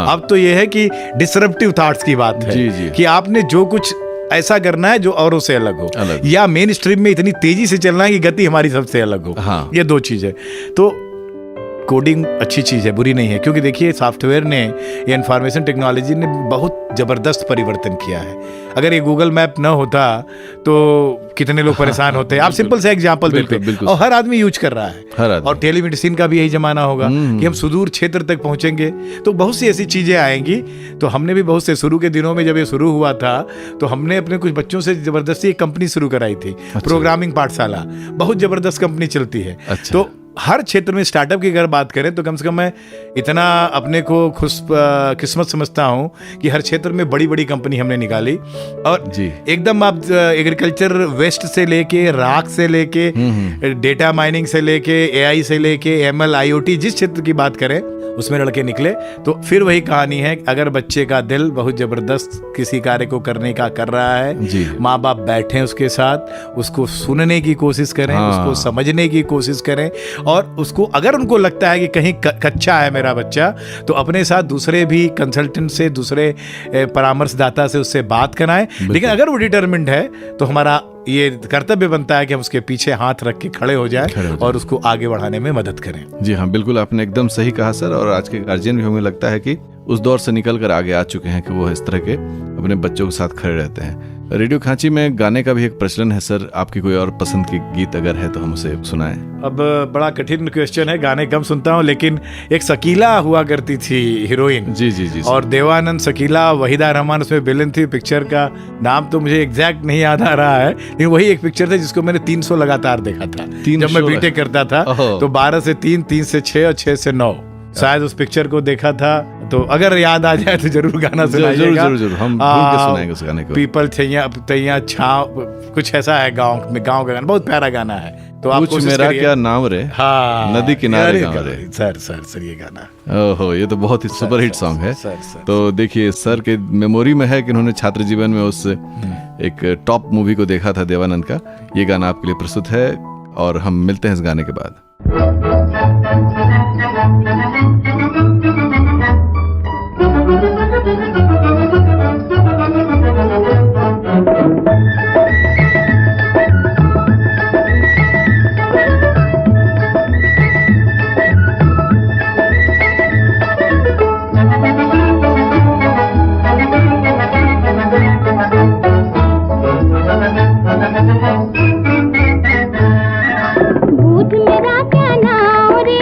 B: अब तो ये है कि डिसरप्टिव थॉट्स की बात है। जी। कि आपने जो कुछ ऐसा करना है जो औरों से अलग हो, या मेन स्ट्रीम में इतनी तेजी से चलना है कि गति हमारी सबसे अलग हो। ये दो चीजें। तो कोडिंग अच्छी चीज़ है, बुरी नहीं है, क्योंकि देखिए सॉफ्टवेयर ने या इंफॉर्मेशन टेक्नोलॉजी ने बहुत ज़बरदस्त परिवर्तन किया है। अगर ये गूगल मैप न होता तो कितने लोग परेशान होते हैं। आप सिंपल से एग्जांपल देते हैं और हर आदमी यूज कर रहा है। और टेलीमेडिसिन का भी यही जमाना होगा कि हम सुदूर क्षेत्र तक पहुंचेंगे, तो बहुत सी ऐसी चीज़ें आएंगी। तो हमने भी बहुत से शुरू के दिनों में जब ये शुरू हुआ था तो हमने अपने कुछ बच्चों से ज़बरदस्ती एक कंपनी शुरू कराई थी, प्रोग्रामिंग पाठशाला। बहुत ज़बरदस्त कंपनी चलती है। तो हर क्षेत्र में स्टार्टअप की अगर बात करें तो कम से कम मैं इतना अपने को किस्मत समझता हूं कि हर क्षेत्र में बड़ी बड़ी कंपनी हमने निकाली। और एकदम आप एग्रीकल्चर वेस्ट से लेके, राख से लेके, डेटा माइनिंग से लेके, एआई से लेके, एमएल, आईओटी, जिस क्षेत्र की बात करें उसमें लड़के निकले। तो फिर वही कहानी है, अगर बच्चे का दिल बहुत जबरदस्त किसी कार्य को करने का कर रहा है, माँ बाप बैठें उसके साथ, उसको सुनने की कोशिश करें, उसको समझने की कोशिश करें, और उसको अगर उनको लगता है कि कहीं कच्चा है मेरा बच्चा, तो अपने साथ दूसरे भी कंसल्टेंट से, दूसरे परामर्शदाता से उससे बात कराएं। लेकिन अगर वो डिटरमिन्ड है तो हमारा ये कर्तव्य बनता है कि हम उसके पीछे हाथ रख के खड़े हो जाएं और उसको आगे बढ़ाने में मदद करें।
A: जी हाँ, बिल्कुल आपने एकदम सही कहा सर। और आज के गार्जियन भी हमें लगता है कि उस दौर से निकल कर आगे आ चुके हैं कि वो इस तरह के अपने बच्चों के साथ खड़े रहते हैं। रेडियो खांची में गाने का भी एक प्रचलन है सर, आपकी कोई और पसंद की गीत अगर है तो हम उसे सुनाएं।
B: अब बड़ा कठिन क्वेश्चन है, गाने कम सुनता हूँ, लेकिन एक शकीला हुआ करती थी हीरोइन।
A: जी।
B: और देवानंद, शकीला, वहीदा रहमान उसमें विलेन थी। पिक्चर का नाम तो मुझे एग्जैक्ट नहीं याद आ रहा है, लेकिन वही एक पिक्चर था जिसको मैंने 300 लगातार देखा था जब मैं बीटेक करता था। तो 12 से 3, 3 से 6 और 6 से 9 शायद उस पिक्चर को देखा था। तो अगर याद आ जाए तो जरूर गाना सुनाइएगा।
A: जरूर हम ढूंढ के सुनाएंगे उस गाने को।
B: पीपल तैया छाव, कुछ ऐसा है, गांव का गाना, बहुत प्यारा गाना है। तो आप
A: कुछ मेरा क्या नाम रे, नदी किनारे गाँव रे।
B: सर ये गाना,
A: ओहो, ये तो बहुत ही सुपर हिट सॉन्ग है। तो देखिए सर के मेमोरी में है कि उन्होंने छात्र जीवन में उस एक टॉप मूवी को देखा था देवानंद का। ये गाना आपके लिए प्रस्तुत है और हम मिलते हैं इस गाने के बाद।
D: भूत मेरा क्या नाम रे,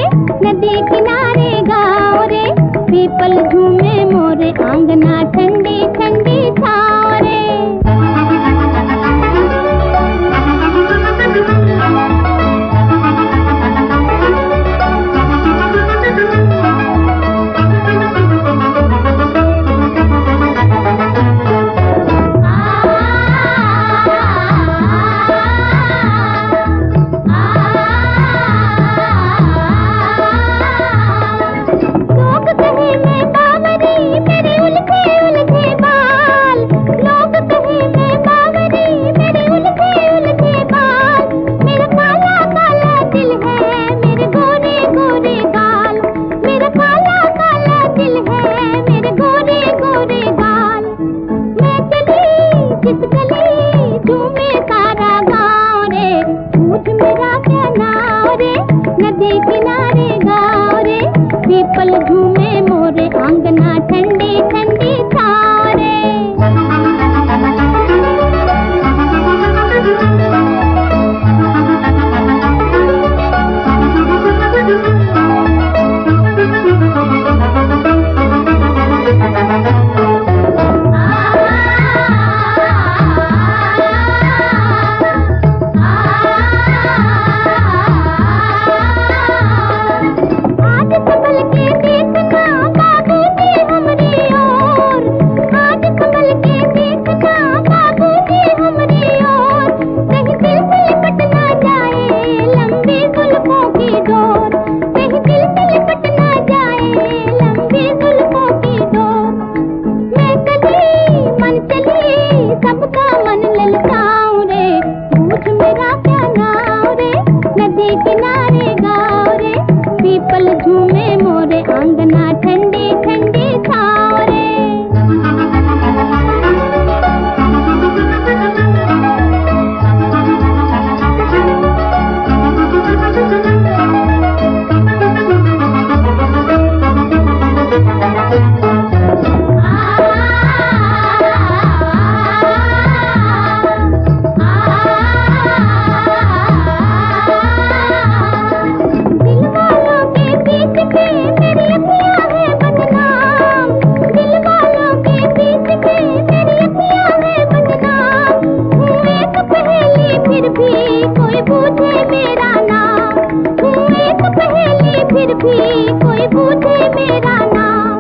D: फिर भी कोई पूछे मेरा नाम, हूँ एक पहेली फिर भी कोई पूछे मेरा नाम।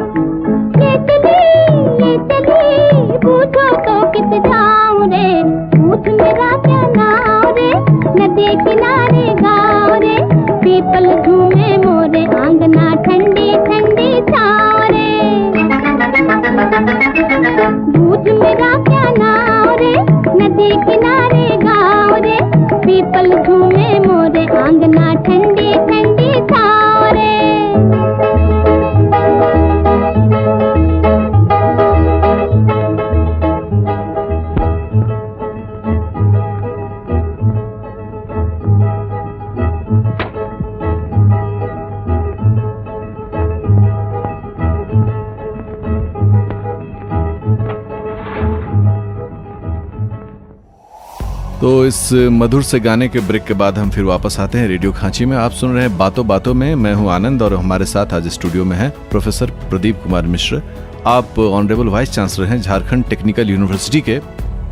D: ले चली पूछो तो किस जाऊं रे, पूछ मेरा क्या नाम रे, नदी किनारे गाँव रे, पीपल झूमे मोरे आंगना ठंडी ठंडी छाँव रे। पूछ मेरा क्या नाम रे, नदी किनारे गाँव रे, पीपल झूमे मोरे आंगना ठंडी ठंडी छाँव रे।
A: तो इस मधुर से गाने के ब्रेक के बाद हम फिर वापस आते हैं रेडियो खांची में। आप सुन रहे हैं बातों बातों में, मैं हूं आनंद और हमारे साथ आज स्टूडियो में है प्रोफेसर प्रदीप कुमार मिश्र। आप ऑनरेबल वाइस चांसलर हैं झारखंड टेक्निकल यूनिवर्सिटी के।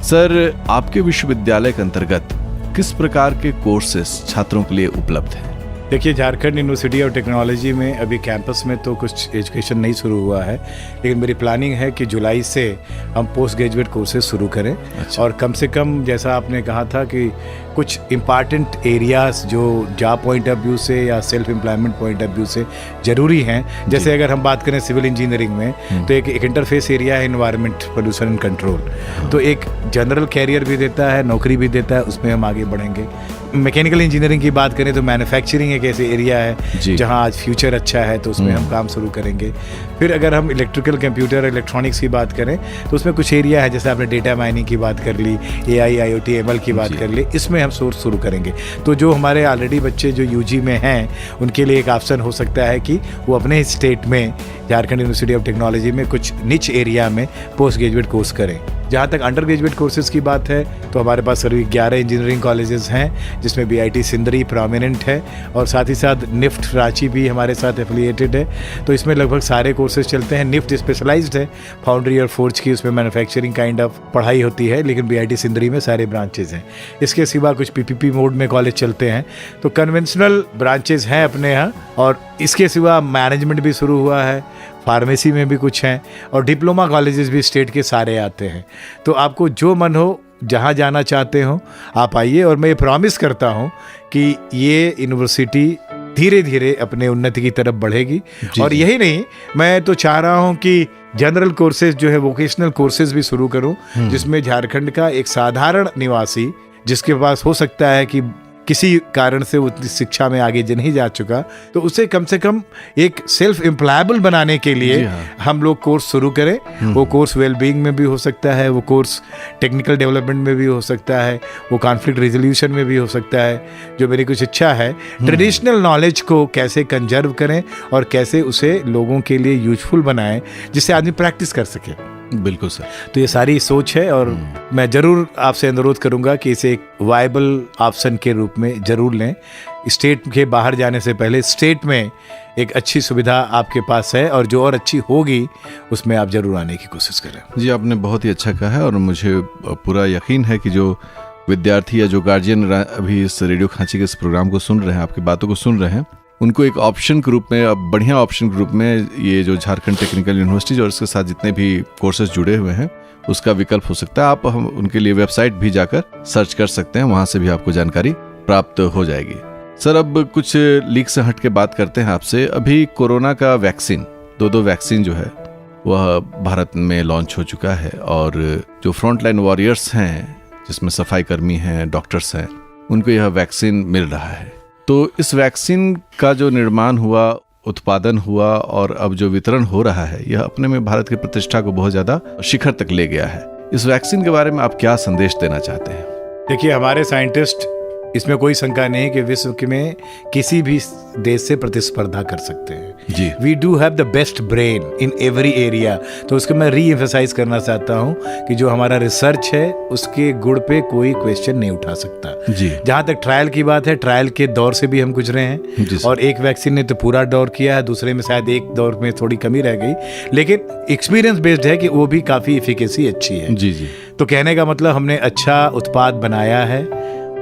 A: सर, आपके विश्वविद्यालय के अंतर्गत किस प्रकार के कोर्सेस छात्रों के लिए उपलब्ध हैं?
B: देखिए, झारखंड यूनिवर्सिटी ऑफ टेक्नोलॉजी में अभी कैंपस में तो कुछ एजुकेशन नहीं शुरू हुआ है, लेकिन मेरी प्लानिंग है कि जुलाई से हम पोस्ट ग्रेजुएट कोर्सेज शुरू करें।
A: अच्छा।
B: और कम से कम जैसा आपने कहा था कि कुछ इम्पॉर्टेंट एरियाज जो जॉब पॉइंट ऑफ व्यू से या self employment point of view से ज़रूरी हैं, जैसे अगर हम बात करें सिविल इंजीनियरिंग में तो एक इंटरफेस एरिया है एनवायरनमेंट पोल्यूशन एंड कंट्रोल, तो एक जनरल कैरियर भी देता है, नौकरी भी देता है, उसमें हम आगे बढ़ेंगे। मैकेनिकल इंजीनियरिंग की बात करें तो मैन्युफैक्चरिंग एक ऐसे एरिया है जहां आज फ्यूचर अच्छा है, तो उसमें हम काम शुरू करेंगे। फिर अगर हम इलेक्ट्रिकल कंप्यूटर इलेक्ट्रॉनिक्स की बात करें तो उसमें कुछ एरिया है, जैसे आपने डेटा माइनिंग की बात कर ली, AI IoT ML की बात कर ली, इसमें हम सोर्स शुरू करेंगे। तो जो हमारे ऑलरेडी बच्चे जो UG में हैं उनके लिए एक ऑप्शन हो सकता है कि वो अपने स्टेट में झारखंड यूनिवर्सिटी ऑफ टेक्नोलॉजी में कुछ निच एरिया में पोस्ट ग्रेजुएट कोर्स करें। जहाँ तक अंडर ग्रेजुएट कोर्सेज की बात है तो हमारे पास सभी 11 इंजीनियरिंग कॉलेजेस हैं, जिसमें BIT सिंदरी प्रोमिनेंट है और साथ ही साथ निफ्ट रांची भी हमारे साथ एफिलिएटेड है। तो इसमें लगभग सारे कोर्सेज चलते हैं। निफ्ट स्पेशलाइज्ड है फाउंड्री और फोर्ज की, उसमें मैन्युफैक्चरिंग काइंड ऑफ पढ़ाई होती है, लेकिन BIT सिंदरी में सारे ब्रांचेज हैं। इसके सिवा कुछ PPP मोड में कॉलेज चलते हैं, तो कन्वेंशनल ब्रांचेज हैं अपने यहाँ। और इसके सिवा मैनेजमेंट भी शुरू हुआ है, फार्मेसी में भी कुछ हैं, और डिप्लोमा कॉलेजेस भी स्टेट के सारे आते हैं। तो आपको जो मन हो, जहाँ जाना चाहते हो आप आइए, और मैं ये प्रॉमिस करता हूँ कि ये यूनिवर्सिटी धीरे धीरे अपने उन्नति की तरफ बढ़ेगी। और यही नहीं, मैं तो चाह रहा हूँ कि जनरल कोर्सेज जो है, वोकेशनल कोर्सेज भी शुरू करूँ, जिसमें झारखंड का एक साधारण निवासी जिसके पास हो सकता है कि किसी कारण से वो शिक्षा में आगे नहीं जा चुका, तो उसे कम से कम एक सेल्फ एम्प्लॉयबल बनाने के लिए हम लोग कोर्स शुरू करें। वो कोर्स वेलबींग में भी हो सकता है, वो कोर्स टेक्निकल डेवलपमेंट में भी हो सकता है, वो कॉन्फ्लिक्ट रेजोल्यूशन में भी हो सकता है। जो मेरी कुछ इच्छा है, ट्रेडिशनल नॉलेज को कैसे कंजर्व करें और कैसे उसे लोगों के लिए यूजफुल बनाएं, जिससे आदमी प्रैक्टिस कर सके।
A: बिल्कुल सर।
B: तो ये सारी सोच है, और मैं ज़रूर आपसे अनुरोध करूंगा कि इसे एक वायबल ऑप्शन के रूप में ज़रूर लें। स्टेट के बाहर जाने से पहले स्टेट में एक अच्छी सुविधा आपके पास है, और जो और अच्छी होगी उसमें आप ज़रूर आने की कोशिश करें।
A: जी, आपने बहुत ही अच्छा कहा है, और मुझे पूरा यकीन है कि जो विद्यार्थी या जो गार्जियन अभी इस रेडियो खांची के इस प्रोग्राम को सुन रहे हैं, आपकी बातों को सुन रहे हैं, उनको एक ऑप्शन के रूप में, अब बढ़िया ऑप्शन के रूप में ये जो झारखंड टेक्निकल यूनिवर्सिटी और इसके साथ जितने भी कोर्सेज जुड़े हुए हैं उसका विकल्प हो सकता है। आप हम उनके लिए वेबसाइट भी जाकर सर्च कर सकते हैं, वहाँ से भी आपको जानकारी प्राप्त हो जाएगी। सर, अब कुछ लीक से हट के बात करते हैं आपसे। अभी कोरोना का वैक्सीन, दो वैक्सीन जो है वह भारत में लॉन्च हो चुका है, और जो फ्रंटलाइन वॉरियर्स हैं, जिसमें सफाई कर्मी हैं, डॉक्टर्स हैं, उनको यह वैक्सीन मिल रहा है। तो इस वैक्सीन का जो निर्माण हुआ, उत्पादन हुआ और अब जो वितरण हो रहा है, यह अपने में भारत की प्रतिष्ठा को बहुत ज्यादा शिखर तक ले गया है। इस वैक्सीन के बारे में आप क्या संदेश देना चाहते हैं?
B: देखिए, हमारे साइंटिस्ट, इसमें कोई शंका नहीं कि विश्व में किसी भी देश से प्रतिस्पर्धा कर सकते हैं
A: जी।
B: We do have the best brain in every area. तो उसको मैं री एम्फसाइज करना चाहता हूँ कि जो हमारा रिसर्च है उसके गुण पे कोई क्वेश्चन नहीं उठा सकता
A: जी।
B: जहाँ तक ट्रायल की बात है, ट्रायल के दौर से भी हम गुजरे हैं, और एक वैक्सीन ने तो पूरा दौर किया है, दूसरे में शायद एक दौर में थोड़ी कमी रह गई, लेकिन एक्सपीरियंस बेस्ड है कि वो भी काफ़ी इफिकेसी अच्छी है।
A: जी जी।
B: तो कहने का मतलब, हमने अच्छा उत्पाद बनाया है,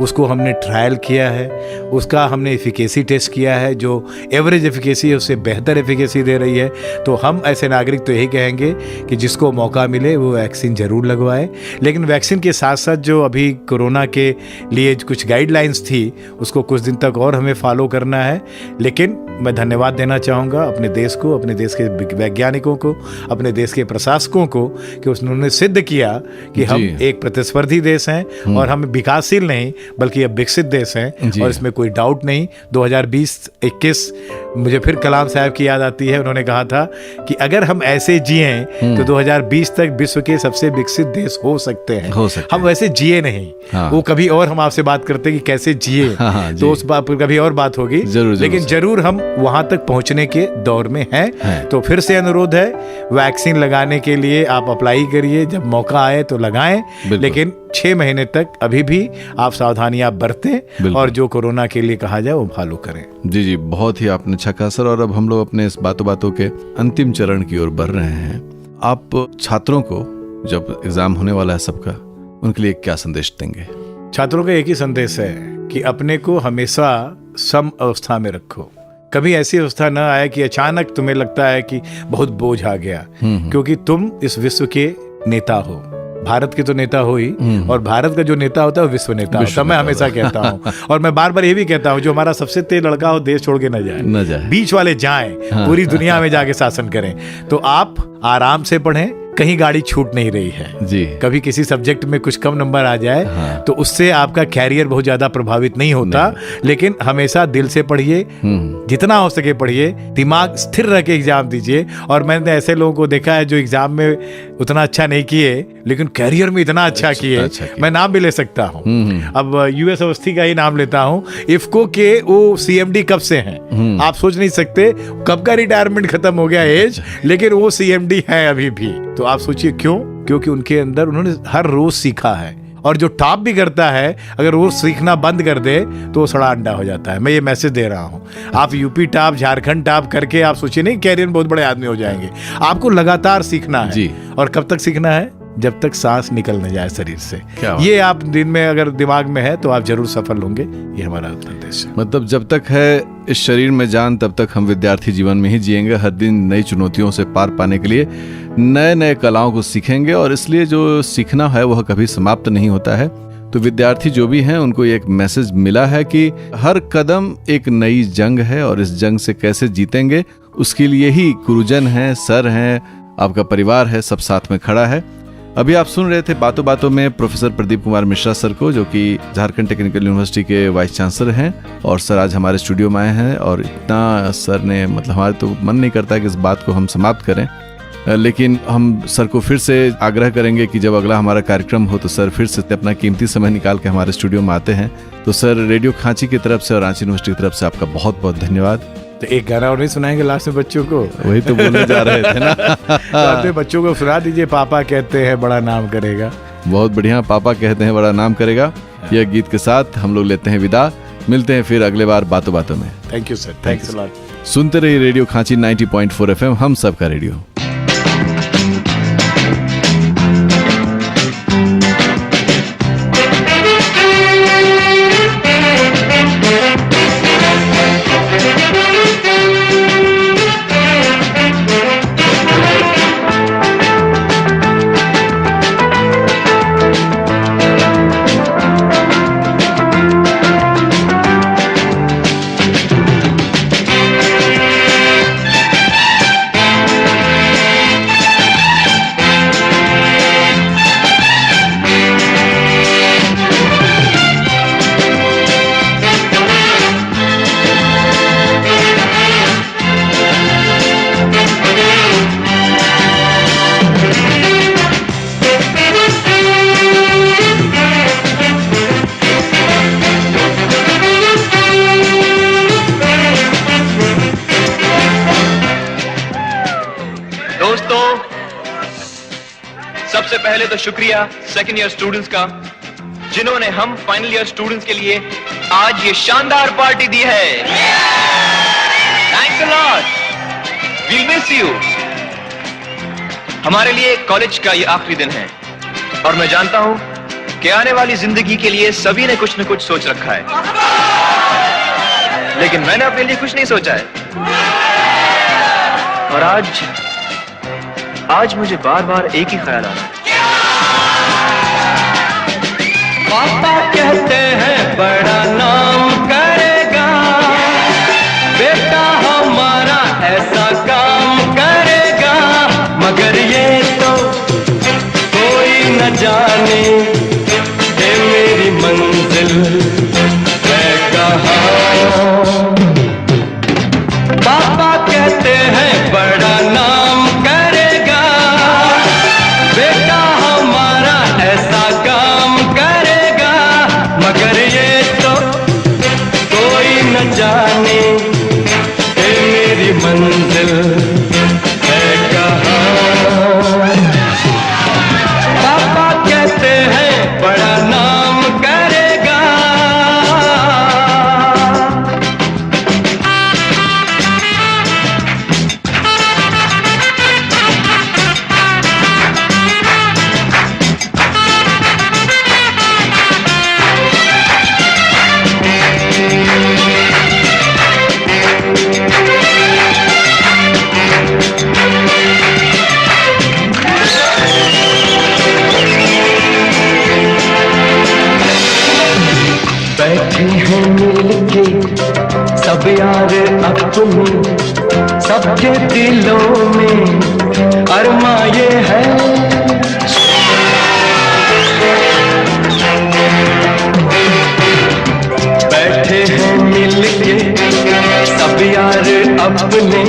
B: उसको हमने ट्रायल किया है, उसका हमने एफिकेसी टेस्ट किया है, जो एवरेज एफिकेसी है उससे बेहतर एफिकेसी दे रही है। तो हम ऐसे नागरिक तो यही कहेंगे कि जिसको मौका मिले वो वैक्सीन ज़रूर लगवाए। लेकिन वैक्सीन के साथ साथ जो अभी कोरोना के लिए कुछ गाइडलाइंस थी उसको कुछ दिन तक और हमें फॉलो करना है। लेकिन मैं धन्यवाद देना चाहूँगा अपने देश को, अपने देश के वैज्ञानिकों को, अपने देश के प्रशासकों को कि उन्होंने सिद्ध किया कि हम एक प्रतिस्पर्धी देश हैं और हम विकासशील नहीं बल्कि अब विकसित देश हैं, और इसमें कोई डाउट नहीं। 2020-21 मुझे फिर कलाम साहब की याद आती है, उन्होंने कहा था कि अगर हम ऐसे जिए तो 2020 तक विश्व के सबसे विकसित देश हो सकते हैं। हम वैसे जिए नहीं। वो कभी और हम आपसे बात करते हैं कि कैसे जिए, तो उस बात पर कभी और बात होगी। लेकिन जरूर हम वहां तक पहुंचने के दौर में हैं। तो फिर से अनुरोध है, वैक्सीन लगाने के लिए आप अप्लाई करिए, जब मौका आए तो लगाएं। लेकिन 6 महीने तक अभी भी आप सावधानियां बरतें और जो कोरोना के लिए कहा जाए वो फॉलो करें।
A: जी जी, बहुत ही आपने अच्छा कहा सर। और अब हम लोग अपने इस बातों के अंतिम चरण की ओर बढ़ रहे हैं। आप छात्रों को, जब एग्जाम होने वाला है सबका, उनके लिए क्या संदेश देंगे?
B: छात्रों का एक ही संदेश है कि अपने को हमेशा सम अवस्था में रखो। कभी ऐसी अवस्था न आए कि अचानक तुम्हें लगता है कि बहुत बोझ आ गया, क्योंकि तुम इस विश्व के नेता हो। भारत के तो नेता हो ही, और भारत का जो नेता होता है वो विश्व नेता होता है। मैं हमेशा कहता हूँ और मैं बार बार ये भी कहता हूँ, जो हमारा सबसे तेज लड़का हो देश छोड़ के न जाए, बीच वाले जाएं, पूरी दुनिया में जाके शासन करें। तो आप आराम से पढ़ें, कहीं गाड़ी छूट नहीं रही है जी। कभी किसी सब्जेक्ट में कुछ कम नंबर आ जाए तो उससे आपका कैरियर बहुत ज्यादा प्रभावित नहीं होता। लेकिन हमेशा दिल से पढ़िए, जितना हो सके पढ़िए, दिमाग स्थिर रख के एग्जाम दीजिए। और मैंने ऐसे लोगों को देखा है जो एग्जाम में उतना अच्छा नहीं किए लेकिन कैरियर में इतना अच्छा किए। मैं नाम भी ले सकता हूँ। अब यूएस अवस्थी का ही नाम लेता हूँ। इफ्को के वो CMD कब से हैं, आप सोच नहीं सकते कब का रिटायरमेंट खत्म हो गया एज, लेकिन वो CMD है अभी भी। तो आप सोचिए क्यों? क्योंकि उनके अंदर उन्होंने हर रोज सीखा है। और जो टॉप भी करता है, अगर रोज सीखना बंद कर दे तो वो सड़ा अंडा हो जाता है। मैं ये मैसेज दे रहा हूँ। आप यूपी टॉप, झारखंड टॉप करके आप सोचिए नहीं कैरियर में बहुत बड़े आदमी हो जाएंगे। आपको लगातार सीखना है जी। और कब तक सीखना है? जब तक सांस निकल न जाए शरीर से। ये आप दिन में अगर दिमाग में है तो आप जरूर सफल होंगे। ये हमारा संदेश है।
A: मतलब जब तक है इस शरीर में जान तब तक हम विद्यार्थी जीवन में ही जिएंगे। हर दिन नई चुनौतियों से पार पाने के लिए नए नए कलाओं को सीखेंगे, और इसलिए जो सीखना है वह कभी समाप्त नहीं होता है। तो विद्यार्थी जो भी हैं उनको एक मैसेज मिला है कि हर कदम एक नई जंग है, और इस जंग से कैसे जीतेंगे उसके लिए ही गुरुजन हैं, सर हैं, आपका परिवार है, सब साथ में खड़ा है। अभी आप सुन रहे थे बातों बातों में प्रोफेसर प्रदीप कुमार मिश्रा सर को, जो कि झारखंड टेक्निकल यूनिवर्सिटी के वाइस चांसलर हैं। और सर आज हमारे स्टूडियो में आए हैं, और इतना सर ने, मतलब हमारे तो मन नहीं करता कि इस बात को हम समाप्त करें, लेकिन हम सर को फिर से आग्रह करेंगे कि जब अगला हमारा कार्यक्रम हो तो सर फिर से अपना कीमती समय निकाल के हमारे स्टूडियो में आते हैं। तो सर, रेडियो खांची की तरफ से और रांची यूनिवर्सिटी की तरफ से आपका बहुत बहुत धन्यवाद।
B: तो एक गाना और नहीं सुनाएंगे लास्ट में बच्चों को?
A: वही तो बोलने जा रहे थे ना।
B: तो अपने बच्चों को सुना दीजिए, पापा कहते हैं बड़ा नाम करेगा।
A: बहुत बढ़िया, पापा कहते हैं बड़ा नाम करेगा। यह गीत के साथ हम लोग लेते हैं विदा। मिलते हैं फिर अगले बार बातों बातों में।
B: Thank you sir, thanks a lot.
A: सुनते रहिए रेडियो खांची 90.4 FM, हम सबका रेडियो।
E: सबसे पहले तो शुक्रिया सेकेंड ईयर स्टूडेंट्स का, जिन्होंने हम फाइनल ईयर स्टूडेंट्स के लिए आज ये शानदार पार्टी दी है। Thanks a lot, we'll miss you. हमारे लिए कॉलेज का ये आखिरी दिन है और मैं जानता हूं कि आने वाली जिंदगी के लिए सभी ने कुछ न कुछ सोच रखा है, लेकिन मैंने अपने लिए कुछ नहीं सोचा है। और आज मुझे बार बार एक ही ख्याल आ रहा है।
C: पापा कहते हैं बड़ा नाम करेगा, बेटा हमारा ऐसा काम करेगा, मगर ये तो कोई न जाने कि मेरी मंजिल है कहाँ। पापा कहते हैं बड़ा नाम करेगा, बेटा हमारा ऐसा काम करेगा, मगर ये तो कोई न जाने कि मेरी मंजिल है कहाँ। पापा कहते हैं बड़ा नाम करेगा। बैठे हैं मिलके सब यार अपने, सबके दिलों में अरमा ये है। बैठे हैं मिलके सब यार अपने,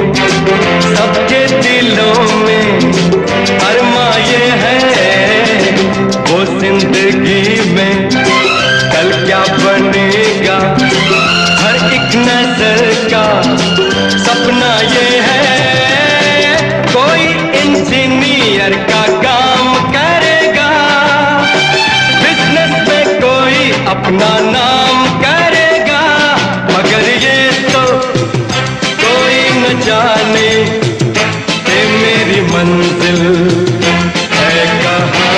C: सबके दिलों में अरमा ये है। वो जिंदगी में कल क्या बनेगा, हर एक नजर का सपना ये है। कोई इंजीनियर का काम करेगा, बिजनेस में कोई अपना नाम करेगा, मगर ये तो कोई न जाने कि मेरी मंजिल है कहाँ।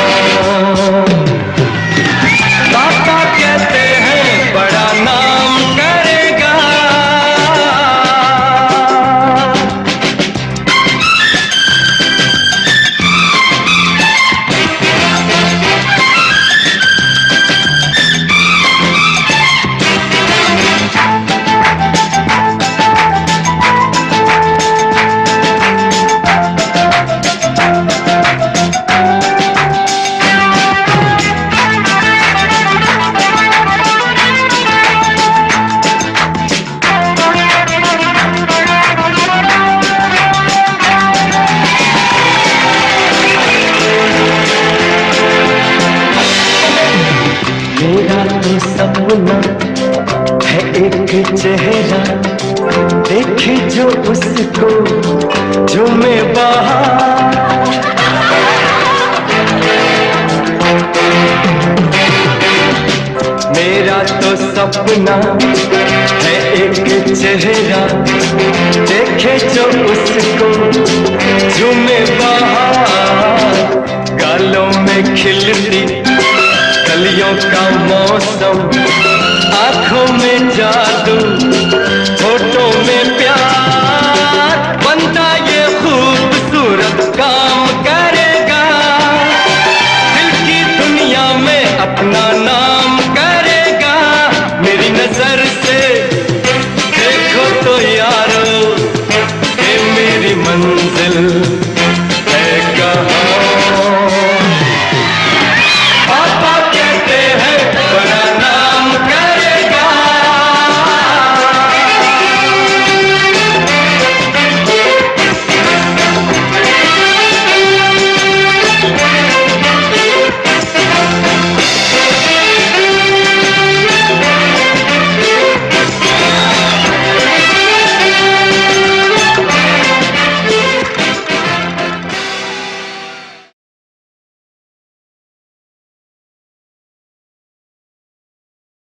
C: पापा कहते हैं बड़ा नाम करेगा। मेरा तो सपना है एक चेहरा, देखे जो उसको झूमे बाहर। मेरा तो सपना है एक चेहरा, देखे जो उसको झूमे बाहर। गालों में खिलती कलियों का मौसम, आंखों में जाल